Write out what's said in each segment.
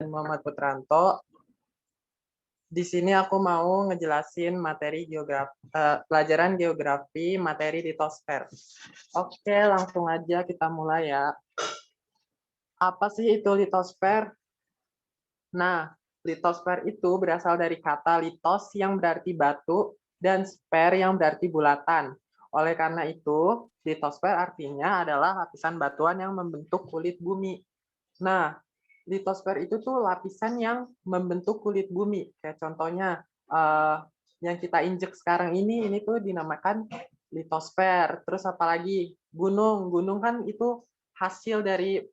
Muhammad Putranto. Di sini aku mau ngejelasin materi pelajaran geografi materi litosfer. Oke, langsung aja kita mulai ya. Apa sih itu litosfer? Nah, litosfer itu berasal dari kata litos yang berarti batu dan sfer yang berarti bulatan. Oleh karena itu, litosfer artinya adalah lapisan batuan yang membentuk kulit bumi. Nah, litosfer itu tuh lapisan yang membentuk kulit bumi. Kayak contohnya yang kita injek sekarang ini tuh dinamakan litosfer. Terus apalagi gunung. Gunung kan itu hasil dari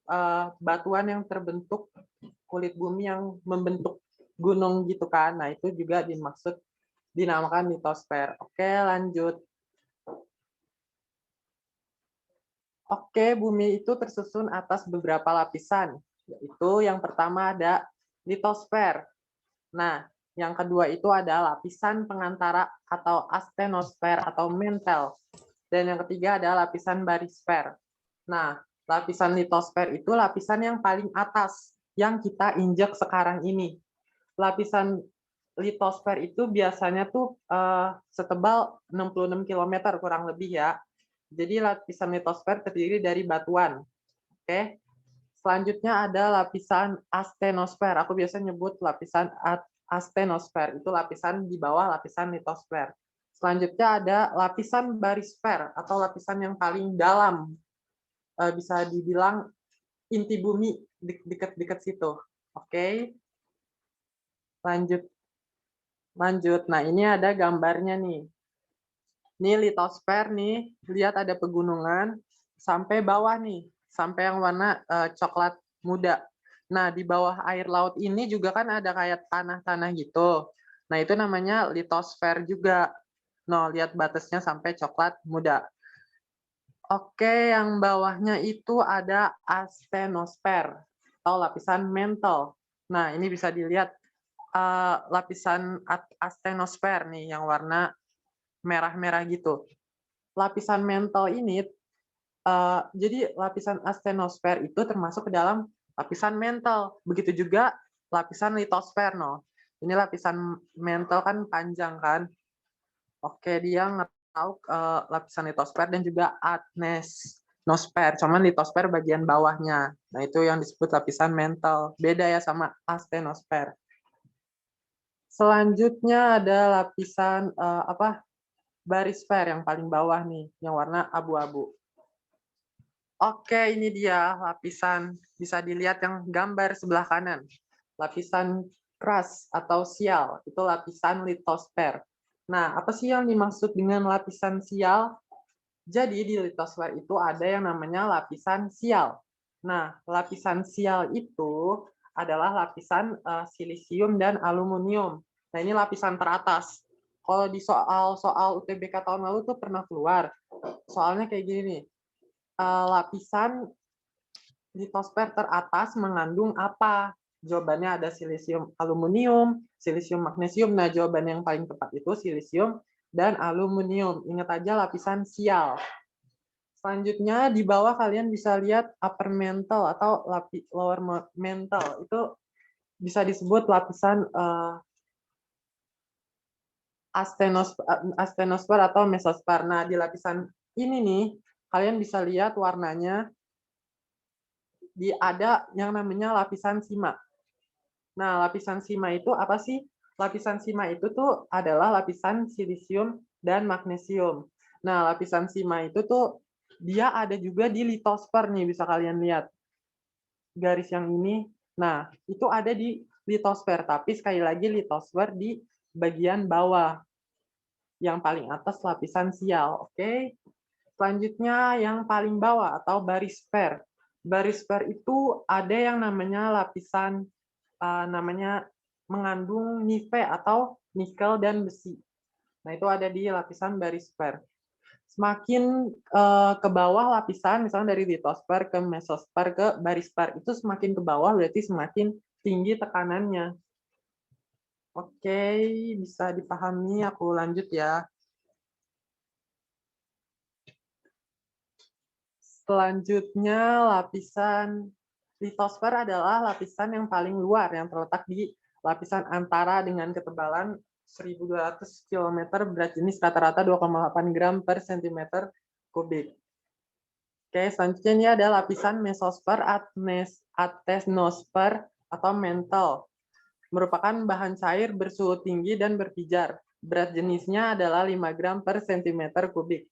batuan yang terbentuk kulit bumi yang membentuk gunung gitu kan. Nah, itu juga dinamakan litosfer. Oke, lanjut. Oke, bumi itu tersusun atas beberapa lapisan. Yaitu yang pertama ada litosfer. Nah, yang kedua itu ada lapisan pengantara atau astenosfer atau mantle. Dan yang ketiga ada lapisan barisfer. Nah, lapisan litosfer itu lapisan yang paling atas yang kita injek sekarang ini. Lapisan litosfer itu biasanya tuh setebal 66 km kurang lebih ya. Jadi lapisan litosfer terdiri dari batuan. Oke. Selanjutnya ada lapisan astenosfer. Aku biasa nyebut lapisan astenosfer. Itu lapisan di bawah lapisan litosfer. Selanjutnya ada lapisan barisfer atau lapisan yang paling dalam. Bisa dibilang inti bumi dekat-dekat situ. Oke. Lanjut. Lanjut. Nah, ini ada gambarnya nih. Ini litosfer nih, lihat ada pegunungan sampai bawah nih, sampai yang warna coklat muda. Nah, di bawah air laut ini juga kan ada kayak tanah-tanah gitu. Nah, itu namanya litosfer juga. No, lihat batasnya sampai coklat muda. Oke, yang bawahnya itu ada astenosfer atau lapisan mantle. Nah, ini bisa dilihat lapisan astenosfer nih yang warna merah-merah gitu. Lapisan mantle ini, jadi lapisan astenosfer itu termasuk ke dalam lapisan mantle. Begitu juga lapisan litosfer, no. Ini lapisan mantle kan panjang kan. Oke, dia nge-tahu lapisan litosfer dan juga atenosfer. Cuman litosfer bagian bawahnya. Nah, itu yang disebut lapisan mantle. Beda ya sama astenosfer. Selanjutnya ada lapisan barisfer yang paling bawah nih, yang warna abu-abu. Oke, ini dia lapisan, bisa dilihat yang gambar sebelah kanan. Lapisan crust atau sial, itu lapisan litosfer. Nah, apa sih yang dimaksud dengan lapisan sial? Jadi di litosfer itu ada yang namanya lapisan sial. Nah, lapisan sial itu adalah lapisan silisium dan aluminium. Nah, ini lapisan teratas. Kalau di soal UTBK tahun lalu tuh pernah keluar. Soalnya kayak gini nih, lapisan litosfer teratas mengandung apa? Jawabannya ada silisium aluminium, silisium magnesium. Nah, jawaban yang paling tepat itu silisium dan aluminium. Ingat aja lapisan sial. Selanjutnya di bawah kalian bisa lihat upper mantle atau lower mantle. Itu bisa disebut lapisan astenosfer atau mesosfer. Nah, di lapisan ini nih, kalian bisa lihat warnanya ada yang namanya lapisan sima. Nah, lapisan sima itu apa sih? Lapisan sima itu tuh adalah lapisan silisium dan magnesium. Nah, lapisan sima itu tuh dia ada juga di litosfer nih, bisa kalian lihat. Garis yang ini. Nah, itu ada di litosfer, tapi sekali lagi litosfer di bagian bawah. Yang paling atas lapisan sial, oke? Selanjutnya yang paling bawah atau barisfer. Barisfer itu ada yang namanya lapisan namanya mengandung nife atau nikel dan besi. Nah, itu ada di lapisan barisfer. Semakin ke bawah lapisan, misalnya dari litosfer ke mesosfer ke barisfer, itu semakin ke bawah berarti semakin tinggi tekanannya. Oke, bisa dipahami, aku lanjut ya. Selanjutnya lapisan Litosfer adalah lapisan yang paling luar yang terletak di lapisan antara dengan ketebalan 1.200 km berat jenis rata-rata 2,8 gram per cm kubik. Oke, selanjutnya ini ada lapisan mesosfer, asthenosfer, atau mantle. Merupakan bahan cair bersuhu tinggi dan berpijar. Berat jenisnya adalah 5 gram per cm kubik.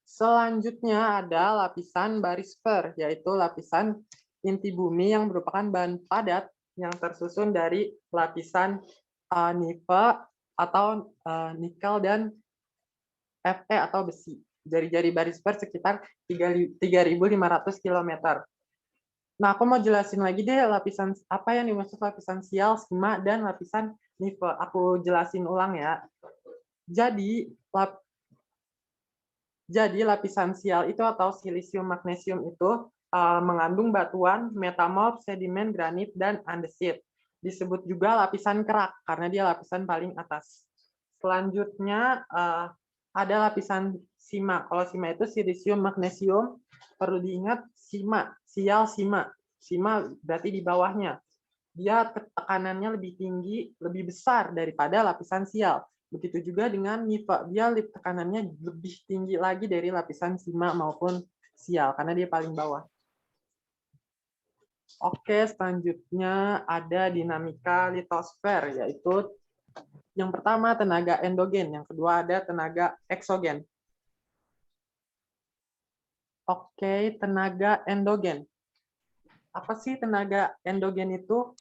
Selanjutnya ada lapisan barisfer, yaitu lapisan inti bumi yang merupakan bahan padat yang tersusun dari lapisan nipe atau nikel dan Fe atau besi. Jari-jari barisfer sekitar 3.500 km. Nah, aku mau jelasin lagi deh lapisan apa yang dimaksud lapisan sial, sima, dan lapisan nipe. Aku jelasin ulang ya. Jadi lapisan sial itu atau silisium magnesium itu mengandung batuan, metamorf, sedimen, granit, dan andesit. Disebut juga lapisan kerak karena dia lapisan paling atas. Selanjutnya ada lapisan sima. Kalau sima itu silisium magnesium, perlu diingat sima, sial sima. Sima berarti di bawahnya. Dia tekanannya lebih tinggi, lebih besar daripada lapisan sial. Begitu juga dengan nipe, dia tekanannya lebih tinggi lagi dari lapisan sima maupun sial, karena dia paling bawah. Oke, selanjutnya ada dinamika litosfer, yaitu yang pertama tenaga endogen, yang kedua ada tenaga eksogen. Oke, tenaga endogen. Apa sih tenaga endogen itu?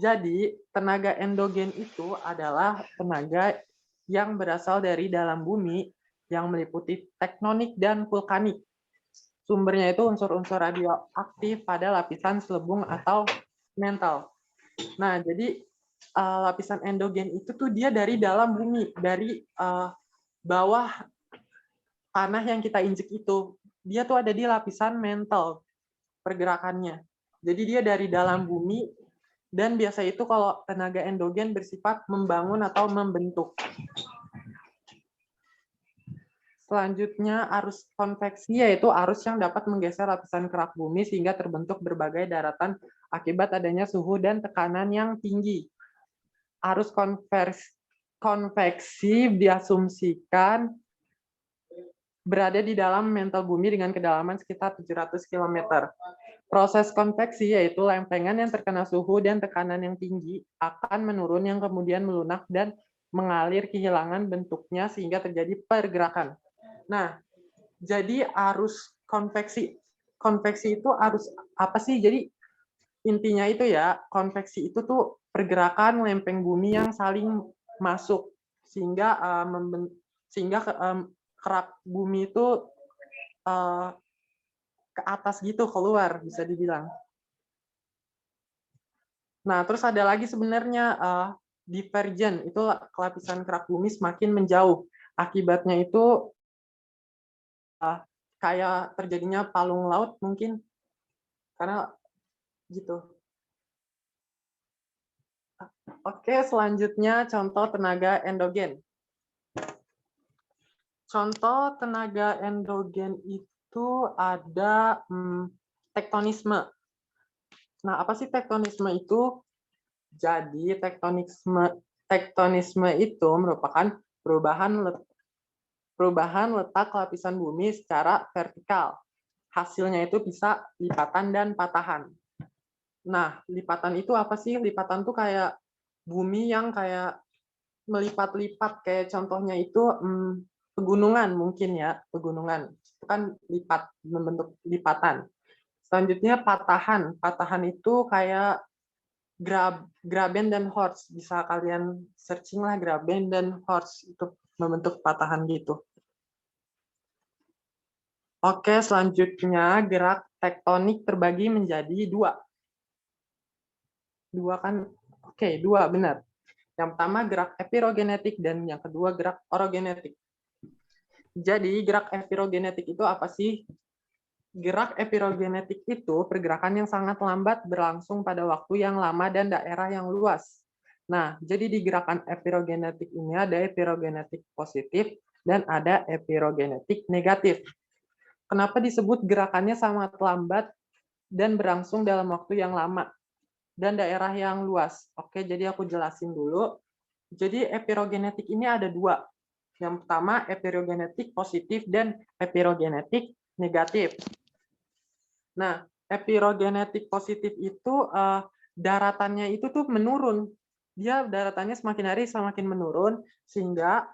Jadi, tenaga endogen itu adalah tenaga yang berasal dari dalam bumi yang meliputi tektonik dan vulkanik. Sumbernya itu unsur-unsur radioaktif pada lapisan selebung atau mantle. Nah, jadi lapisan endogen itu tuh dia dari dalam bumi, dari bawah tanah yang kita injek itu. Dia tuh ada di lapisan mantle pergerakannya. Jadi dia dari dalam bumi, dan biasa itu kalau tenaga endogen bersifat membangun atau membentuk. Selanjutnya arus konveksi, yaitu arus yang dapat menggeser lapisan kerak bumi sehingga terbentuk berbagai daratan akibat adanya suhu dan tekanan yang tinggi. Arus konveksi diasumsikan berada di dalam mantel bumi dengan kedalaman sekitar 700 km. Proses konveksi, yaitu lempengan yang terkena suhu dan tekanan yang tinggi, akan menurun yang kemudian melunak dan mengalir kehilangan bentuknya sehingga terjadi pergerakan. Nah, jadi arus konveksi itu arus apa sih? Jadi intinya itu ya, konveksi itu tuh pergerakan lempeng bumi yang saling masuk sehingga kerak bumi itu ke atas gitu, keluar bisa dibilang. Nah, terus ada lagi sebenarnya divergen, itu lapisan kerak bumi semakin menjauh. Akibatnya itu kayak terjadinya palung laut mungkin, karena gitu. Oke, selanjutnya contoh tenaga endogen. Contoh tenaga endogen itu ada tektonisme. Nah, apa sih tektonisme itu? Jadi tektonisme itu merupakan perubahan letak lapisan bumi secara vertikal. Hasilnya itu bisa lipatan dan patahan. Nah, lipatan itu apa sih? Lipatan tuh kayak bumi yang kayak melipat-lipat, kayak contohnya itu pegunungan mungkin ya, pegunungan. Itu kan lipat, membentuk lipatan. Selanjutnya patahan. Patahan itu kayak Graben dan Horst. Bisa kalian searching lah Graben dan Horst, itu membentuk patahan gitu. Oke, selanjutnya gerak tektonik terbagi menjadi dua. Dua kan? Oke, dua benar. Yang pertama gerak epirogenetik dan yang kedua gerak orogenetik. Jadi gerak epirogenetik itu apa sih? Gerak epirogenetik itu pergerakan yang sangat lambat berlangsung pada waktu yang lama dan daerah yang luas. Nah, jadi di gerakan epirogenetik ini ada epirogenetik positif dan ada epirogenetik negatif. Kenapa disebut gerakannya sangat lambat dan berlangsung dalam waktu yang lama dan daerah yang luas? Oke, jadi aku jelasin dulu. Jadi epirogenetik ini ada dua. Yang pertama epirogenetik positif dan epirogenetik negatif. Nah, epirogenetik positif itu daratannya itu tuh menurun. Dia daratannya semakin hari semakin menurun sehingga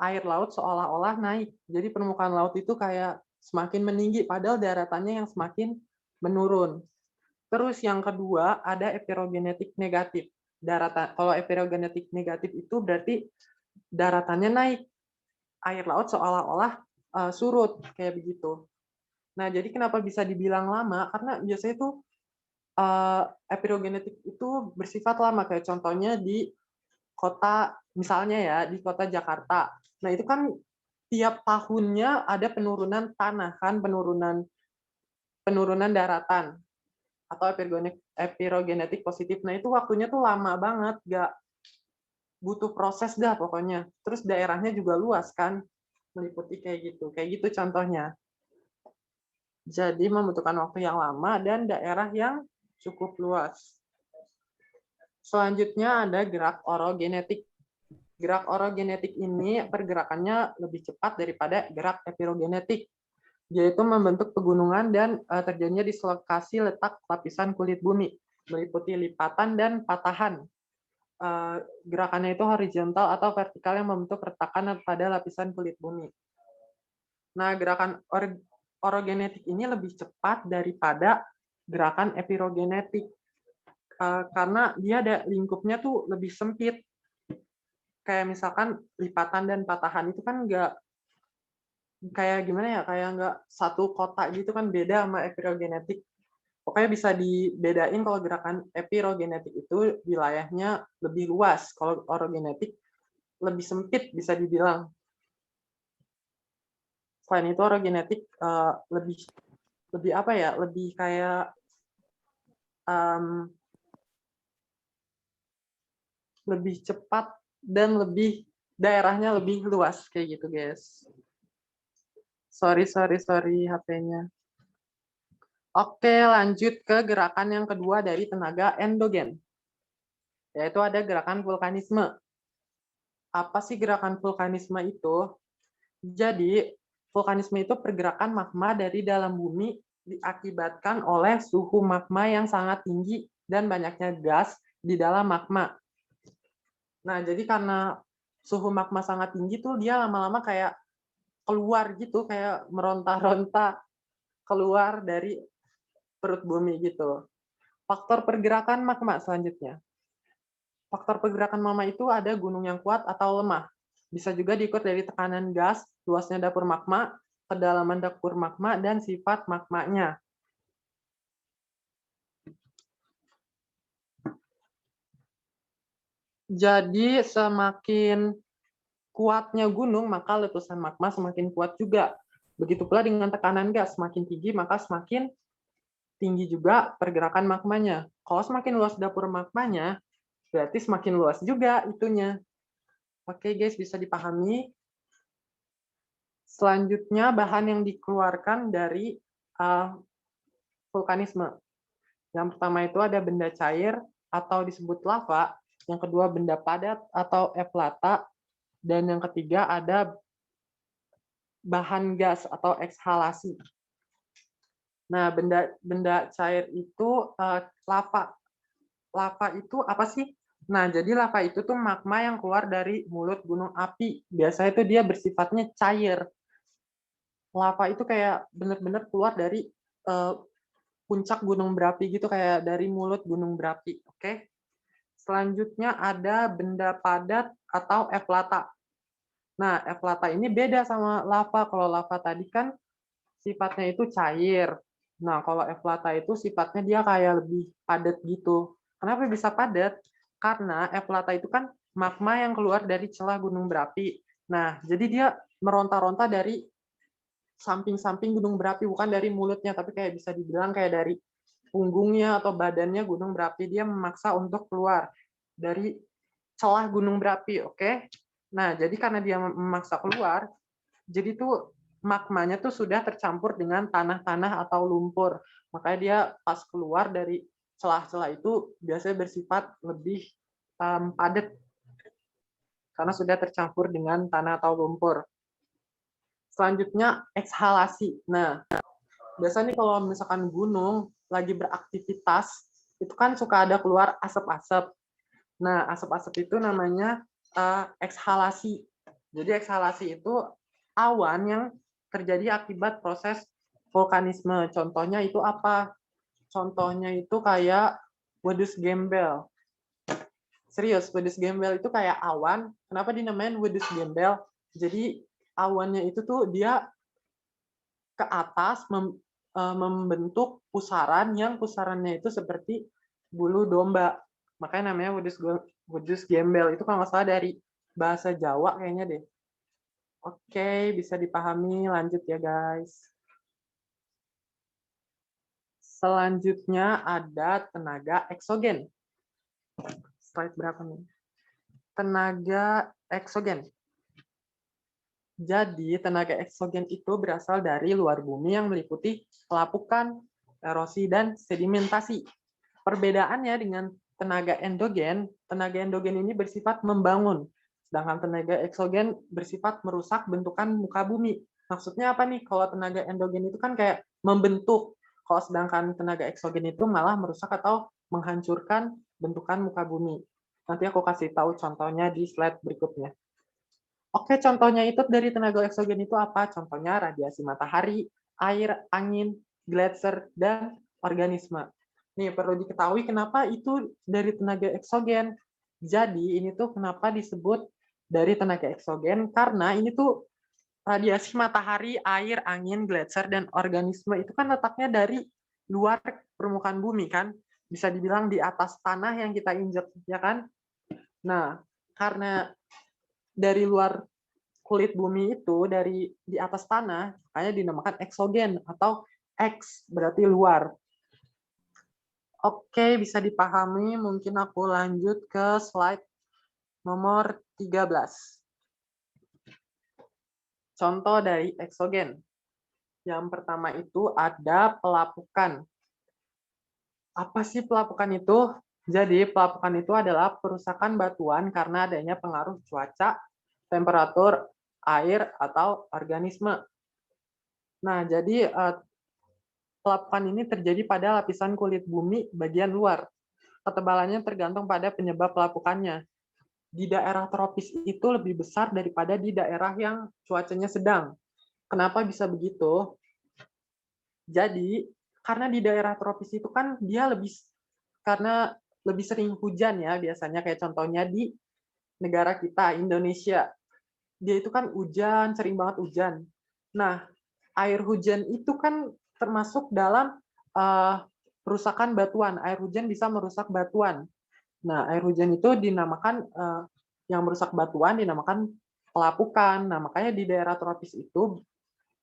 air laut seolah-olah naik. Jadi permukaan laut itu kayak semakin meninggi padahal daratannya yang semakin menurun. Terus yang kedua ada epirogenetik negatif. Kalau epirogenetik negatif itu berarti daratannya naik. Air laut seolah-olah surut kayak begitu. Nah, jadi kenapa bisa dibilang lama? Karena biasanya tuh epirogenetik itu bersifat lama, kayak contohnya di kota, misalnya ya, di kota Jakarta. Nah, itu kan tiap tahunnya ada penurunan tanah kan, penurunan daratan atau epirogenetik positif. Nah, itu waktunya tuh lama banget, nggak butuh proses dah pokoknya. Terus daerahnya juga luas kan, meliputi kayak gitu. Kayak gitu contohnya. Jadi membutuhkan waktu yang lama dan daerah yang cukup luas. Selanjutnya ada gerak orogenetik. Gerak orogenetik ini pergerakannya lebih cepat daripada gerak epirogenetik, yaitu membentuk pegunungan dan terjadinya dislokasi letak lapisan kulit bumi, meliputi lipatan dan patahan. Gerakannya itu horizontal atau vertikal yang membentuk retakan pada lapisan kulit bumi. Nah, gerakan orogenetik ini lebih cepat daripada gerakan epirogenetik karena dia ada lingkupnya tuh lebih sempit. Kayak misalkan lipatan dan patahan itu kan nggak kayak gimana ya, kayak nggak satu kota gitu kan, beda sama epirogenetik. Pokoknya bisa dibedain kalau gerakan epirogenetik itu wilayahnya lebih luas, kalau orogenetik lebih sempit bisa dibilang. Selain itu orogenetik lebih lebih apa ya, lebih kayak lebih cepat dan lebih daerahnya lebih luas kayak gitu guys. Sorry HP-nya. Oke, lanjut ke gerakan yang kedua dari tenaga endogen, yaitu ada gerakan vulkanisme. Apa sih gerakan vulkanisme itu? Jadi, vulkanisme itu pergerakan magma dari dalam bumi diakibatkan oleh suhu magma yang sangat tinggi dan banyaknya gas di dalam magma. Nah, jadi karena suhu magma sangat tinggi tuh dia lama-lama kayak keluar gitu, kayak meronta-ronta keluar dari perut bumi gitu. Faktor pergerakan magma selanjutnya. Faktor pergerakan magma itu ada gunung yang kuat atau lemah. Bisa juga diukur dari tekanan gas, luasnya dapur magma, kedalaman dapur magma, dan sifat magmanya. Jadi semakin kuatnya gunung, maka letusan magma semakin kuat juga. Begitu pula dengan tekanan gas, semakin tinggi maka semakin tinggi juga pergerakan magmanya. Kalau semakin luas dapur magmanya, berarti semakin luas juga itunya. Oke guys, bisa dipahami. Selanjutnya bahan yang dikeluarkan dari vulkanisme. Yang pertama itu ada benda cair atau disebut lava, yang kedua benda padat atau eflata, dan yang ketiga ada bahan gas atau ekshalasi. Nah, benda cair itu lava. Lava itu apa sih? Nah, jadi lava itu tuh magma yang keluar dari mulut gunung api. Biasanya itu dia bersifatnya cair. Lava itu kayak benar-benar keluar dari puncak gunung berapi gitu, kayak dari mulut gunung berapi. Oke. Selanjutnya ada benda padat atau eflata. Nah, eflata ini beda sama lava. Kalau lava tadi kan sifatnya itu cair. Nah, kalau eflata itu sifatnya dia kayak lebih padat gitu. Kenapa bisa padat? Karena eflata itu kan magma yang keluar dari celah gunung berapi. Nah, jadi dia meronta-ronta dari samping-samping gunung berapi, bukan dari mulutnya, tapi kayak bisa dibilang kayak dari punggungnya atau badannya gunung berapi. Dia memaksa untuk keluar dari celah gunung berapi, oke? Nah, jadi karena dia memaksa keluar, jadi tuh magmanya tuh sudah tercampur dengan tanah-tanah atau lumpur. Makanya dia pas keluar dari celah-celah itu biasanya bersifat lebih padat karena sudah tercampur dengan tanah atau lumpur. Selanjutnya ekshalasi. Nah, biasanya kalau misalkan gunung lagi beraktivitas, itu kan suka ada keluar asap-asap. Nah, asap-asap itu namanya ekshalasi. Jadi ekshalasi itu awan yang terjadi akibat proses vulkanisme. Contohnya itu apa? Contohnya itu kayak wedus gembel. Serius, wedus gembel itu kayak awan. Kenapa dinamain wedus gembel? Jadi awannya itu tuh dia ke atas membentuk pusaran yang pusarannya itu seperti bulu domba. Makanya namanya wedus gembel. Itu kalau nggak salah dari bahasa Jawa kayaknya deh. Oke, bisa dipahami. Lanjut ya, guys. Selanjutnya ada tenaga eksogen. Slide berapa nih? Tenaga eksogen. Jadi, tenaga eksogen itu berasal dari luar bumi yang meliputi pelapukan, erosi, dan sedimentasi. Perbedaannya dengan tenaga endogen ini bersifat membangun, sedangkan tenaga eksogen bersifat merusak bentukan muka bumi. Maksudnya apa nih? Kalau tenaga endogen itu kan kayak membentuk, kalau sedangkan tenaga eksogen itu malah merusak atau menghancurkan bentukan muka bumi. Nanti aku kasih tahu contohnya di slide berikutnya. Oke, contohnya itu dari tenaga eksogen itu apa? Contohnya radiasi matahari, air, angin, gletser, dan organisme. Nih, perlu diketahui kenapa itu dari tenaga eksogen. Jadi, ini tuh kenapa disebut dari tenaga eksogen, karena ini tuh radiasi matahari, air, angin, gletser, dan organisme itu kan letaknya dari luar permukaan bumi, kan? Bisa dibilang di atas tanah yang kita injak, ya kan? Nah, karena dari luar kulit bumi itu, dari di atas tanah, makanya dinamakan eksogen atau X berarti luar. Oke, bisa dipahami. Mungkin aku lanjut ke slide nomor 13. Contoh dari eksogen. Yang pertama itu ada pelapukan. Apa sih pelapukan itu? Jadi, pelapukan itu adalah perusakan batuan karena adanya pengaruh cuaca, temperatur, air, atau organisme. Nah, jadi pelapukan ini terjadi pada lapisan kulit bumi bagian luar. Ketebalannya tergantung pada penyebab pelapukannya. Di daerah tropis itu lebih besar daripada di daerah yang cuacanya sedang. Kenapa bisa begitu? Jadi, karena di daerah tropis itu kan dia karena lebih sering hujan ya biasanya, kayak contohnya di negara kita, Indonesia. Dia itu kan hujan, sering banget hujan. Nah, air hujan itu kan termasuk dalam perusakan batuan. Air hujan bisa merusak batuan. Nah, air hujan itu dinamakan yang merusak batuan dinamakan pelapukan. Nah, makanya di daerah tropis itu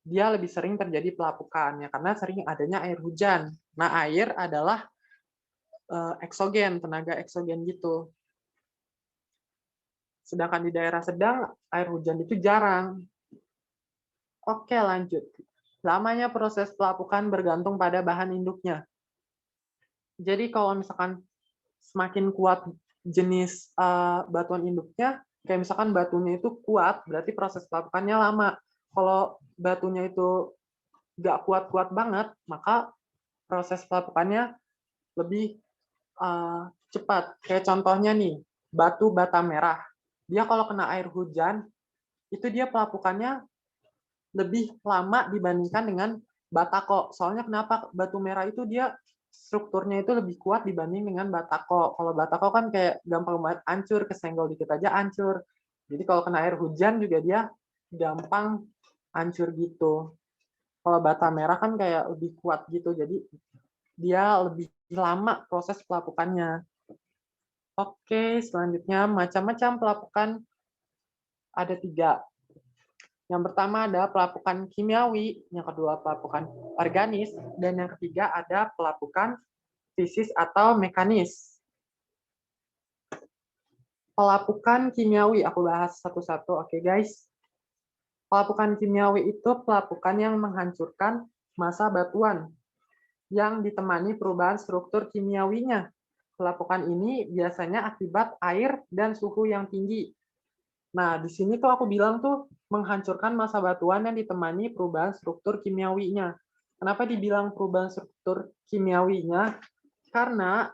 dia lebih sering terjadi pelapukan ya karena sering adanya air hujan. Nah, air adalah eksogen, tenaga eksogen gitu. Sedangkan di daerah sedang air hujan itu jarang. Oke, lanjut. Lamanya proses pelapukan bergantung pada bahan induknya. Jadi kalau misalkan semakin kuat jenis batuan induknya, kayak misalkan batunya itu kuat, berarti proses pelapukannya lama. Kalau batunya itu nggak kuat-kuat banget, maka proses pelapukannya lebih cepat. Kayak contohnya nih, batu bata merah. Dia kalau kena air hujan, itu dia pelapukannya lebih lama dibandingkan dengan batako. Soalnya kenapa? Batu merah itu dia strukturnya itu lebih kuat dibanding dengan batako. Kalau batako kan kayak gampang banget hancur, kesenggol dikit aja hancur. Jadi kalau kena air hujan juga dia gampang hancur gitu. Kalau bata merah kan kayak lebih kuat gitu, jadi dia lebih lama proses pelapukannya. Oke, selanjutnya macam-macam pelapukan ada 3. Yang pertama ada pelapukan kimiawi, yang kedua pelapukan organis, dan yang ketiga ada pelapukan fisis atau mekanis. Pelapukan kimiawi, aku bahas satu-satu, oke guys. Pelapukan kimiawi itu pelapukan yang menghancurkan massa batuan yang ditemani perubahan struktur kimiawinya. Pelapukan ini biasanya akibat air dan suhu yang tinggi. Nah, di sini tuh aku bilang tuh menghancurkan massa batuan yang ditemani perubahan struktur kimiawinya. Kenapa dibilang perubahan struktur kimiawinya? Karena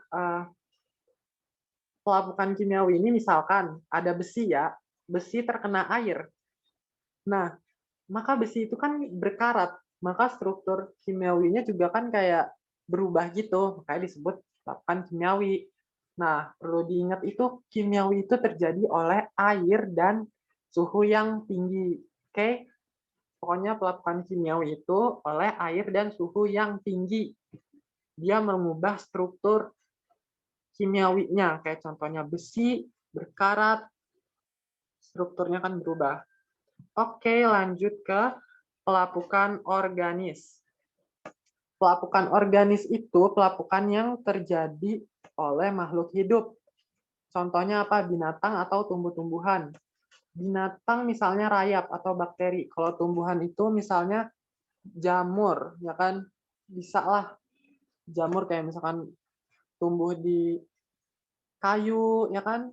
pelapukan kimiawi ini misalkan ada besi ya, besi terkena air. Nah, maka besi itu kan berkarat, maka struktur kimiawinya juga kan kayak berubah gitu, makanya disebut pelapukan kimiawi. Nah, perlu diingat itu kimiawi itu terjadi oleh air dan suhu yang tinggi. Oke? Pokoknya pelapukan kimiawi itu oleh air dan suhu yang tinggi. Dia mengubah struktur kimiawinya, kayak contohnya besi berkarat, strukturnya kan berubah. Oke, lanjut ke pelapukan organis. Pelapukan organis itu pelapukan yang terjadi oleh makhluk hidup. Contohnya apa? Binatang atau tumbuh-tumbuhan. Binatang misalnya rayap atau bakteri. Kalau tumbuhan itu misalnya jamur, ya kan? Bisa lah jamur kayak misalkan tumbuh di kayu, ya kan?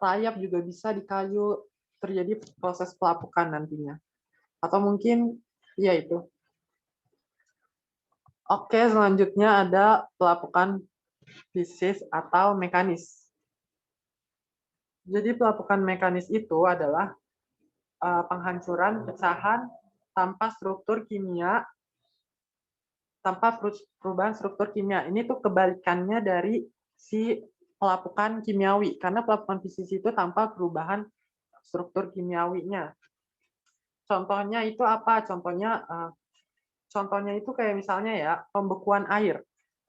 Rayap juga bisa di kayu, terjadi proses pelapukan nantinya. Atau mungkin, ya itu. Oke, selanjutnya ada pelapukan fisis atau mekanis. Jadi pelapukan mekanis itu adalah penghancuran pecahan tanpa struktur kimia, tanpa perubahan struktur kimia. Ini tuh kebalikannya dari si pelapukan kimiawi, karena pelapukan fisis itu tanpa perubahan struktur kimiawinya. Contohnya itu apa? Contohnya itu kayak misalnya ya pembekuan air.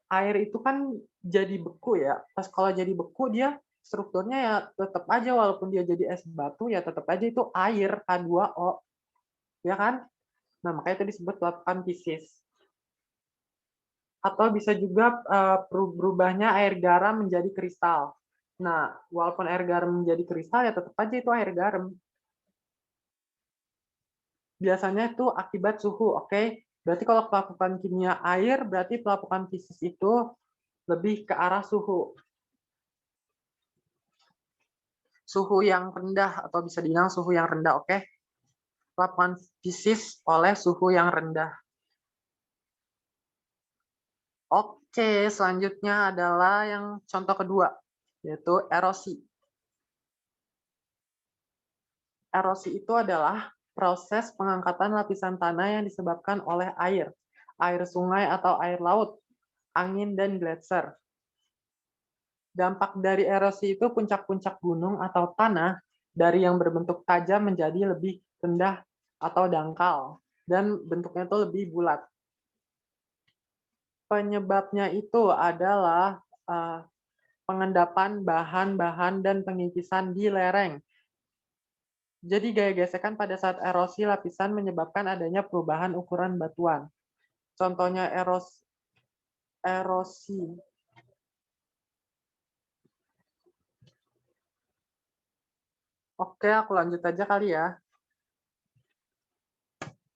Air itu kan jadi beku ya. Pas kalau jadi beku dia strukturnya ya tetap aja walaupun dia jadi es batu ya tetap aja itu air H2O. Ya kan? Nah, makanya itu disebut pelapukan fisis. Atau bisa juga berubahnya air garam menjadi kristal. Nah, walaupun air garam menjadi kristal ya tetap aja itu air garam. Biasanya itu akibat suhu, oke? Berarti kalau pelapukan kimia air, berarti pelapukan fisis itu lebih ke arah suhu. Suhu yang rendah atau bisa dibilang suhu yang rendah, oke? Pelapukan fisis oleh suhu yang rendah. Oke, selanjutnya adalah yang contoh kedua, yaitu erosi. Erosi itu adalah proses pengangkatan lapisan tanah yang disebabkan oleh air sungai atau air laut, angin, dan gletser. Dampak dari erosi itu puncak-puncak gunung atau tanah dari yang berbentuk tajam menjadi lebih rendah atau dangkal, dan bentuknya itu lebih bulat. Penyebabnya itu adalah pengendapan bahan-bahan dan pengikisan di lereng. Jadi gaya gesekan pada saat erosi lapisan menyebabkan adanya perubahan ukuran batuan. Contohnya erosi. Oke, aku lanjut aja kali ya.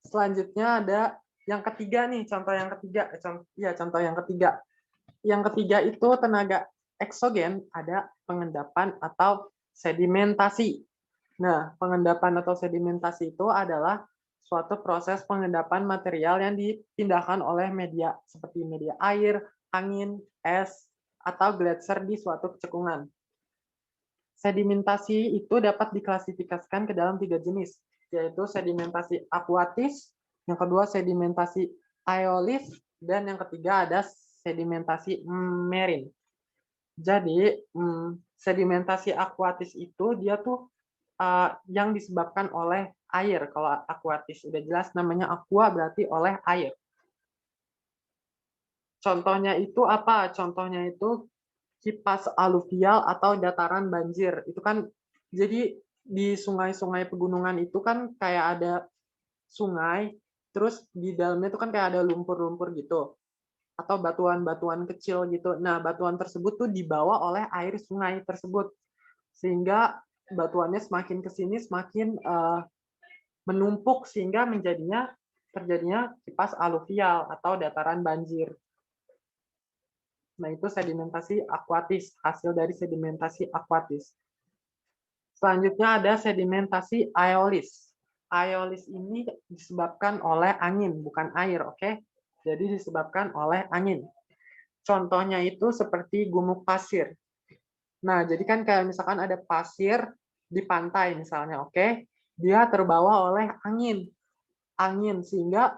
Selanjutnya ada yang ketiga nih, contoh yang ketiga. Contoh yang ketiga. Yang ketiga itu tenaga eksogen, ada pengendapan atau sedimentasi. Nah, pengendapan atau sedimentasi itu adalah suatu proses pengendapan material yang dipindahkan oleh media, seperti media air, angin, es, atau gletser di suatu cekungan. Sedimentasi itu dapat diklasifikasikan ke dalam 3 jenis, yaitu sedimentasi akuatis, yang kedua sedimentasi aeolis, dan yang ketiga ada sedimentasi marine. Jadi, sedimentasi akuatis itu dia tuh yang disebabkan oleh air. Kalau akuatis udah jelas namanya aqua berarti oleh air. Contohnya itu apa? Contohnya itu kipas aluvial atau dataran banjir. Itu kan jadi di sungai-sungai pegunungan itu kan kayak ada sungai, terus di dalamnya itu kan kayak ada lumpur-lumpur gitu atau batuan-batuan kecil gitu. Nah, batuan tersebut tuh dibawa oleh air sungai tersebut. Sehingga batuannya semakin ke sini semakin menumpuk sehingga terjadinya kipas aluvial atau dataran banjir. Nah, itu sedimentasi akuatis, hasil dari sedimentasi akuatis. Selanjutnya ada sedimentasi aeolis. Aeolis ini disebabkan oleh angin, bukan air, oke? Jadi disebabkan oleh angin. Contohnya itu seperti gumuk pasir. Nah, jadi kan kayak misalkan ada pasir di pantai misalnya, oke? Dia terbawa oleh angin sehingga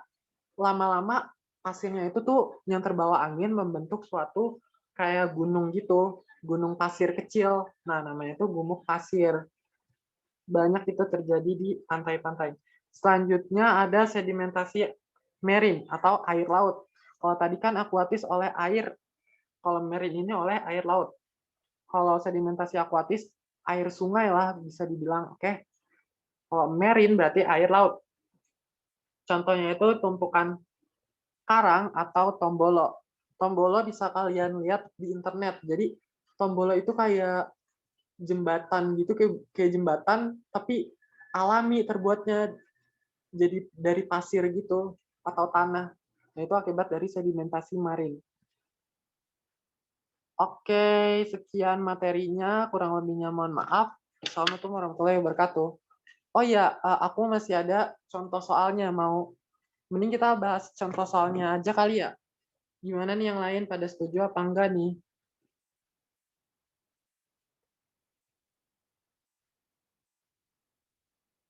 lama-lama pasirnya itu tuh yang terbawa angin membentuk suatu kayak gunung gitu, gunung pasir kecil. Nah, namanya itu gumuk pasir. Banyak itu terjadi di pantai-pantai. Selanjutnya ada sedimentasi marine atau air laut. Kalau tadi kan akuatis oleh air, kalau marine ini oleh air laut. Kalau sedimentasi akuatis, air sungai lah bisa dibilang, oke? Kalau marine berarti air laut. Contohnya itu tumpukan karang atau tombolo. Tombolo bisa kalian lihat di internet. Jadi tombolo itu kayak jembatan gitu, kayak jembatan tapi alami terbuatnya, jadi dari pasir gitu atau tanah. Nah, itu akibat dari sedimentasi marin. Oke, sekian materinya, kurang lebihnya mohon maaf. Assalamualaikum warahmatullahi wabarakatuh. Oh iya, aku masih ada contoh soalnya. Mending kita bahas contoh soalnya aja kali ya. Gimana nih yang lain, pada setuju apa enggak nih?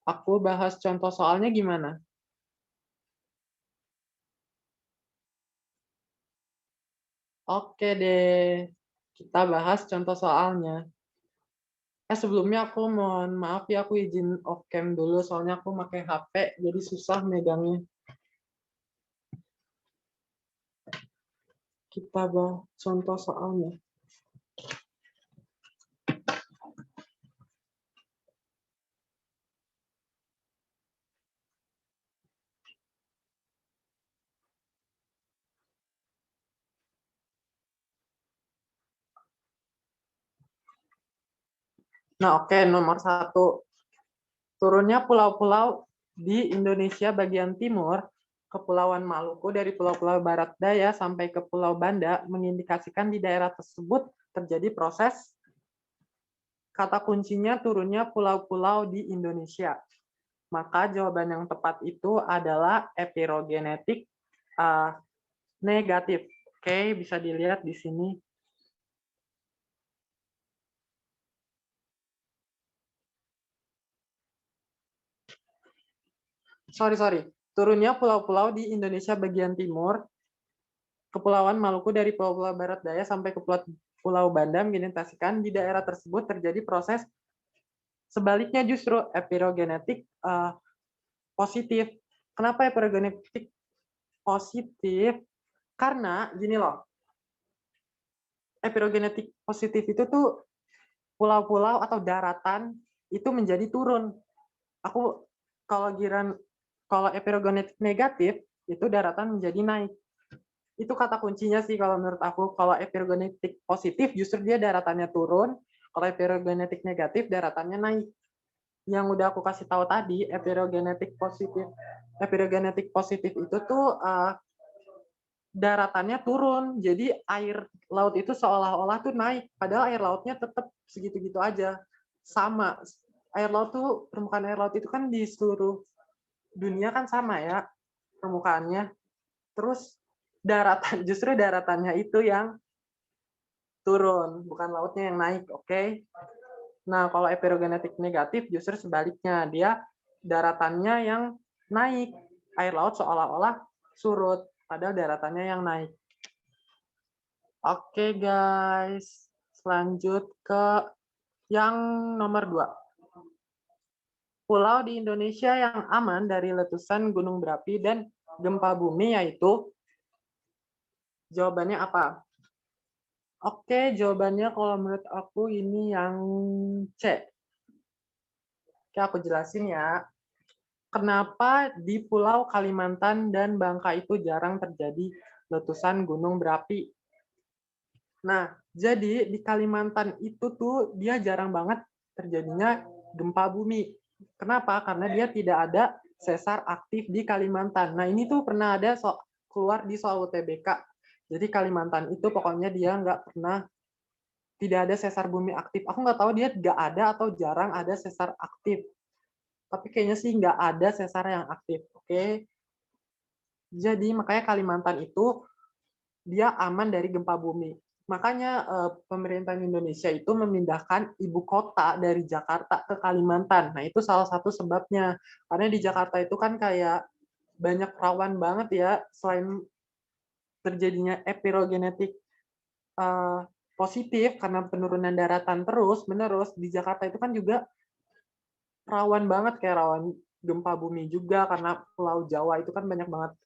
Aku bahas contoh soalnya gimana? Oke deh, kita bahas contoh soalnya. Sebelumnya aku mohon maaf ya, aku izin off cam dulu, soalnya aku pakai HP, jadi susah megangnya. Kita bahas contoh soalnya. Nah, oke, nomor 1. Turunnya pulau-pulau di Indonesia bagian timur, Kepulauan Maluku dari Pulau-Pulau Barat Daya sampai ke Pulau Banda mengindikasikan di daerah tersebut terjadi proses, kata kuncinya turunnya pulau-pulau di Indonesia. Maka jawaban yang tepat itu adalah epirogenetik negatif. Oke, bisa dilihat di sini. Sorry. Turunnya pulau-pulau di Indonesia bagian timur, Kepulauan Maluku dari Pulau-Pulau Barat Daya sampai ke Pulau Banda mengindikasikan di daerah tersebut terjadi proses sebaliknya, justru epirogenetik positif. Kenapa epirogenetik positif? Karena gini loh, epirogenetik positif itu tuh pulau-pulau atau daratan itu menjadi turun. Aku kalau epirogenetik negatif itu daratan menjadi naik. Itu kata kuncinya sih kalau menurut aku. Kalau epirogenetik positif justru dia daratannya turun, kalau epirogenetik negatif daratannya naik. Yang udah aku kasih tahu tadi, epirogenetik positif itu tuh daratannya turun, jadi air laut itu seolah-olah tuh naik, padahal air lautnya tetap segitu-gitu aja, sama. Air laut tuh, permukaan air laut itu kan di seluruh dunia kan sama ya permukaannya. Terus justru daratannya itu yang turun, bukan lautnya yang naik, oke? Nah, kalau epirogenetik negatif justru sebaliknya, dia daratannya yang naik, air laut seolah-olah surut, padahal daratannya yang naik. Oke guys, lanjut ke yang nomor 2. Pulau di Indonesia yang aman dari letusan gunung berapi dan gempa bumi yaitu, jawabannya apa? Oke, jawabannya kalau menurut aku ini yang C. Oke, aku jelasin ya. Kenapa di Pulau Kalimantan dan Bangka itu jarang terjadi letusan gunung berapi? Nah, jadi di Kalimantan itu tuh dia jarang banget terjadinya gempa bumi. Kenapa? Karena dia tidak ada sesar aktif di Kalimantan. Nah, ini tuh pernah ada keluar di soal UTBK. Jadi Kalimantan itu pokoknya dia tidak ada sesar bumi aktif. Aku nggak tahu dia nggak ada atau jarang ada sesar aktif. Tapi kayaknya sih nggak ada sesar yang aktif. Oke. Jadi makanya Kalimantan itu dia aman dari gempa bumi. Makanya pemerintahan Indonesia itu memindahkan ibu kota dari Jakarta ke Kalimantan. Nah, itu salah satu sebabnya. Karena di Jakarta itu kan kayak banyak rawan banget ya, selain terjadinya epirogenetik positif karena penurunan daratan terus-menerus, di Jakarta itu kan juga rawan banget, kayak rawan gempa bumi juga karena Pulau Jawa itu kan banyak banget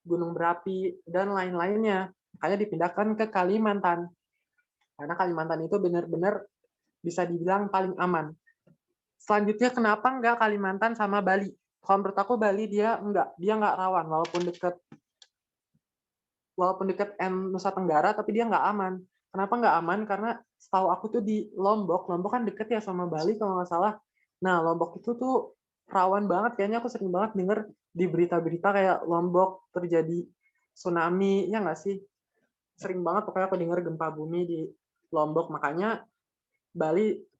gunung berapi dan lain-lainnya. Makanya dipindahkan ke Kalimantan. Karena Kalimantan itu benar-benar bisa dibilang paling aman. Selanjutnya kenapa enggak Kalimantan sama Bali? Kalau menurut aku Bali dia nggak rawan walaupun dekat Nusa Tenggara tapi dia nggak aman. Kenapa nggak aman? Karena setahu aku tuh di Lombok kan deket ya sama Bali kalau nggak salah. Nah, Lombok itu tuh rawan banget, kayaknya aku sering banget denger di berita-berita kayak Lombok terjadi tsunami, ya nggak sih? Sering banget pokoknya aku denger gempa bumi di Lombok, makanya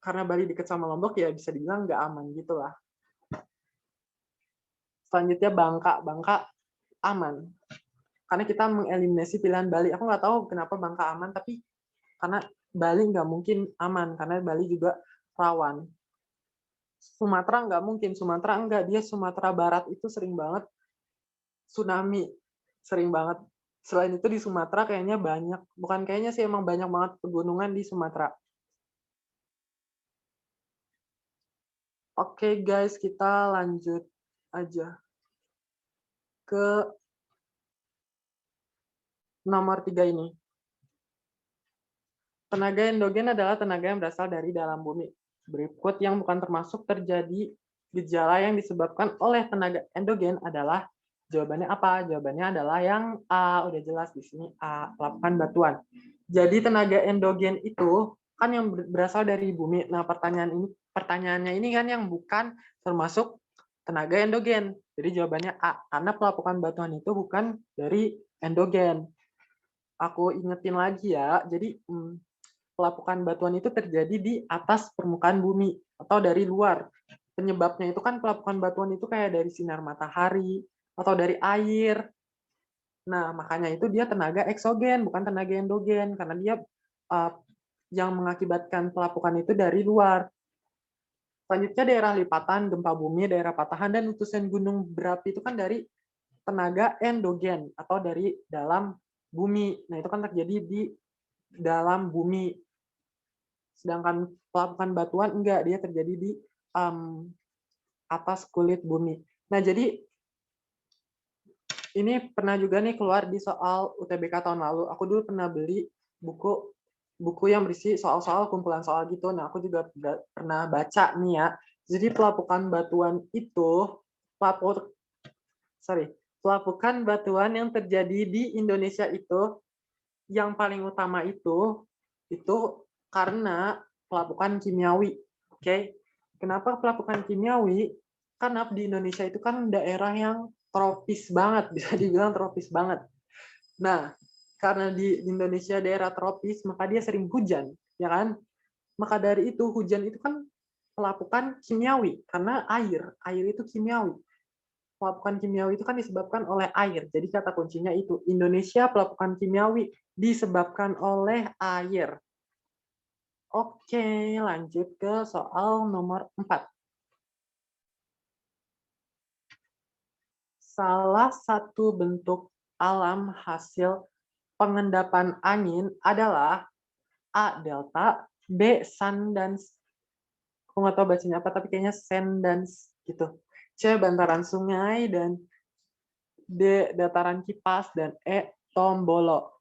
karena Bali deket sama Lombok ya bisa dibilang nggak aman gitu lah. Selanjutnya Bangka aman. Karena kita mengeliminasi pilihan Bali. Aku nggak tahu kenapa Bangka aman, tapi karena Bali nggak mungkin aman, karena Bali juga rawan. Sumatera nggak mungkin, Sumatera enggak, dia Sumatera Barat itu sering banget tsunami, sering banget. Selain itu di Sumatera kayaknya bukan kayaknya sih, emang banyak banget pegunungan di Sumatera. Oke guys, kita lanjut aja ke nomor 3 ini. Tenaga endogen adalah tenaga yang berasal dari dalam bumi. Berikut yang bukan termasuk terjadi gejala yang disebabkan oleh tenaga endogen adalah, jawabannya apa? Jawabannya adalah yang A, udah jelas di sini A, pelapukan batuan. Jadi tenaga endogen itu kan yang berasal dari bumi. Nah, pertanyaannya ini kan yang bukan termasuk tenaga endogen. Jadi jawabannya A, karena pelapukan batuan itu bukan dari endogen. Aku ingetin lagi ya. Jadi pelapukan batuan itu terjadi di atas permukaan bumi atau dari luar. Penyebabnya itu kan pelapukan batuan itu kayak dari sinar matahari atau dari air. Nah, makanya itu dia tenaga eksogen, bukan tenaga endogen, karena dia yang mengakibatkan pelapukan itu dari luar. Selanjutnya daerah lipatan, gempa bumi, daerah patahan, dan letusan gunung berapi itu kan dari tenaga endogen atau dari dalam bumi. Nah, itu kan terjadi di dalam bumi. Sedangkan pelapukan batuan enggak, dia terjadi di atas kulit bumi. Nah, jadi ini pernah juga nih keluar di soal UTBK tahun lalu. Aku dulu pernah beli buku yang berisi soal-soal, kumpulan soal gitu. Nah, aku juga pernah baca nih ya. Jadi pelapukan batuan yang terjadi di Indonesia itu, yang paling utama itu karena pelapukan kimiawi. Oke. Kenapa pelapukan kimiawi? Karena di Indonesia itu kan daerah yang tropis banget, bisa dibilang tropis banget. Nah, karena di Indonesia daerah tropis, maka dia sering hujan, ya kan? Maka dari itu hujan itu kan pelapukan kimiawi, karena air itu kimiawi. Pelapukan kimiawi itu kan disebabkan oleh air. Jadi kata kuncinya itu, Indonesia pelapukan kimiawi disebabkan oleh air. Oke, lanjut ke soal nomor 4. Salah satu bentuk alam hasil pengendapan angin adalah A. Delta, B. Sundance. Aku nggak tahu bacanya apa, tapi kayaknya Sundance gitu. C. Bantaran sungai, dan D. Dataran kipas, dan E. Tombolo.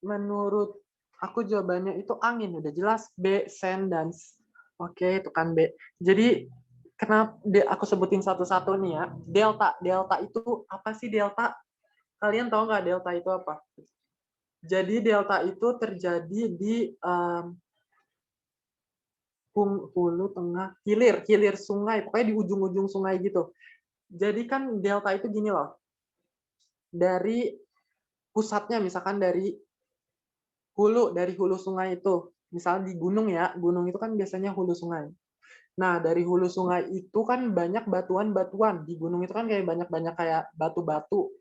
Menurut aku jawabannya itu angin, udah jelas B. Sundance. Oke, itu kan B. Jadi kenapa aku sebutin satu-satu nih ya. Delta itu apa sih delta? Kalian tahu nggak delta itu apa? Jadi delta itu terjadi di hulu, tengah, hilir sungai, pokoknya di ujung-ujung sungai gitu. Jadi kan delta itu gini loh, dari pusatnya misalkan dari hulu sungai itu, misalnya di gunung ya, gunung itu kan biasanya hulu sungai. Nah, dari hulu sungai itu kan banyak batuan-batuan, di gunung itu kan kayak banyak-banyak kayak batu-batu,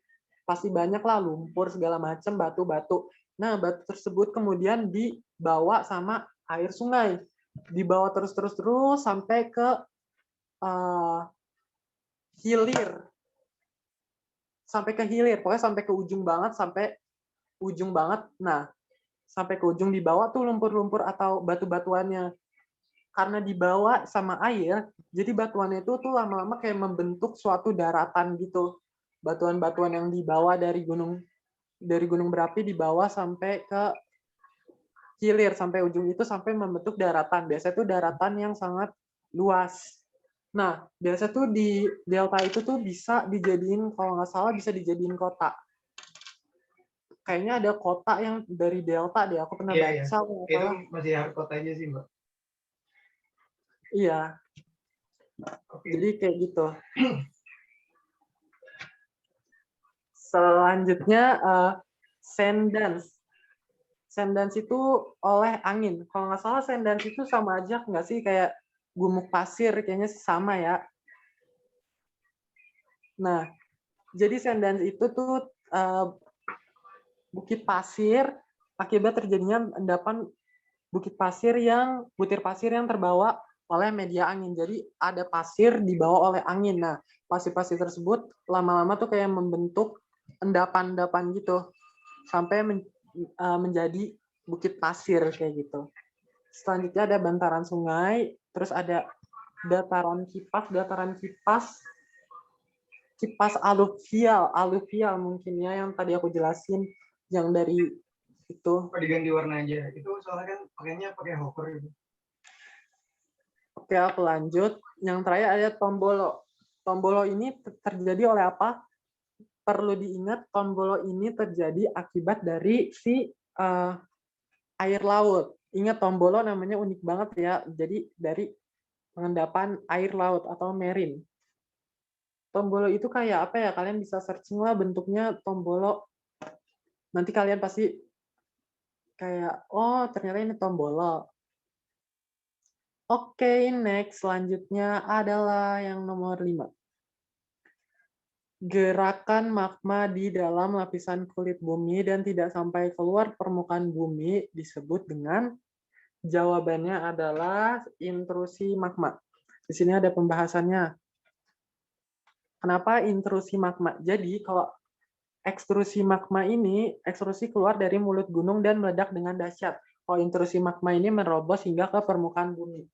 pasti banyak lah lumpur segala macam, batu-batu. Nah, batu tersebut kemudian dibawa sama air sungai, dibawa terus sampai ke uh, hilir, pokoknya sampai ke ujung banget, sampai ujung banget. Nah, sampai ke ujung dibawa tuh lumpur-lumpur atau batu-batuannya. Karena dibawa sama air, jadi batuannya itu tuh lama-lama kayak membentuk suatu daratan gitu. Batuan-batuan yang dibawa dari gunung berapi dibawa sampai ke hilir, sampai ujung itu sampai membentuk daratan. Biasanya itu daratan yang sangat luas. Nah, biasa tuh di delta itu tuh bisa dijadiin, kalau nggak salah bisa dijadiin kota. Kayaknya ada kota yang dari delta deh, aku pernah baca. Iya. Itu masih hard code aja sih, Mbak. Iya. Oke. Jadi kayak gitu. Selanjutnya sand dance. Sand dance itu oleh angin. Kalau nggak salah sand dance itu sama aja nggak sih kayak gumuk pasir, kayaknya sama ya. Nah, jadi sand dance itu tuh bukit pasir akibat terjadinya endapan butir pasir yang terbawa oleh media angin. Jadi ada pasir dibawa oleh angin. Nah, pasir-pasir tersebut lama-lama tuh kayak membentuk endapan-endapan gitu sampai menjadi bukit pasir kayak gitu. Selanjutnya ada bantaran sungai, terus ada dataran kipas aluvial mungkin ya yang tadi aku jelasin, yang dari itu. Diganti warna aja. Itu soalnya kan pakainya pakai hover gitu. Oke, aku lanjut. Yang terakhir ada tombolo. Tombolo ini terjadi oleh apa? Perlu diingat, tombolo ini terjadi akibat dari air laut. Ingat, tombolo namanya unik banget ya. Jadi dari pengendapan air laut atau marine. Tombolo itu kayak apa ya? Kalian bisa searching lah bentuknya tombolo. Nanti kalian pasti kayak, oh ternyata ini tombolo. Oke, next. Selanjutnya adalah yang nomor 5. Gerakan magma di dalam lapisan kulit bumi dan tidak sampai keluar permukaan bumi disebut dengan, jawabannya adalah intrusi magma. Di sini ada pembahasannya. Kenapa intrusi magma? Jadi kalau ekstrusi magma ini, ekstrusi keluar dari mulut gunung dan meledak dengan dahsyat. Kalau intrusi magma ini menerobos hingga ke permukaan bumi.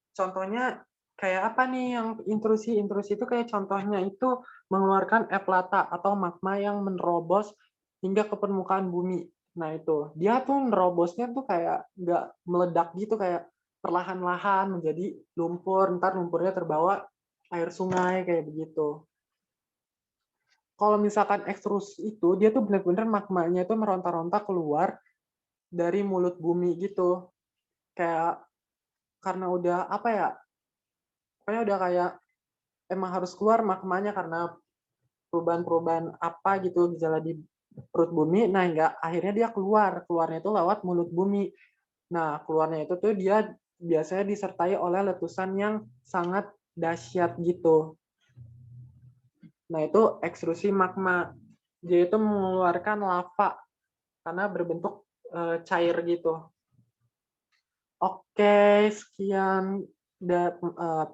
Contohnya kayak apa nih yang intrusi? Intrusi itu kayak contohnya itu mengeluarkan eplata atau magma yang menerobos hingga ke permukaan bumi. Nah itu, dia tuh nerobosnya tuh kayak nggak meledak gitu, kayak perlahan-lahan menjadi lumpur, ntar lumpurnya terbawa air sungai, kayak begitu. Kalau misalkan ekstrus itu, dia tuh benar-benar magmanya itu meronta-ronta keluar dari mulut bumi gitu. Kayak karena udah apa ya, pokoknya udah kayak emang harus keluar magmanya karena perubahan-perubahan apa gitu gejala di perut bumi. Nah, enggak, akhirnya dia keluarnya itu lewat mulut bumi. Nah, keluarnya itu tuh dia biasanya disertai oleh letusan yang sangat dahsyat gitu. Nah, itu ekstrusi magma. Dia itu mengeluarkan lava karena berbentuk cair gitu. Oke, sekian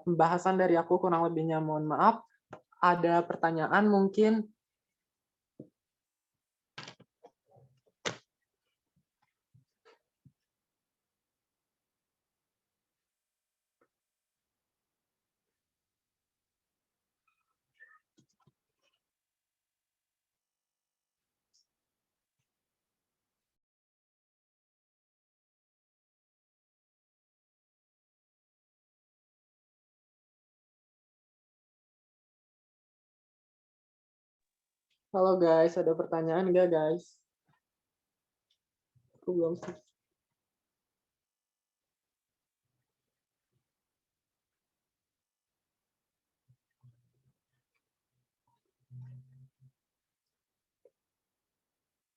pembahasan dari aku, kurang lebihnya mohon maaf. Ada pertanyaan mungkin? Halo guys, ada pertanyaan nggak guys? Aku belum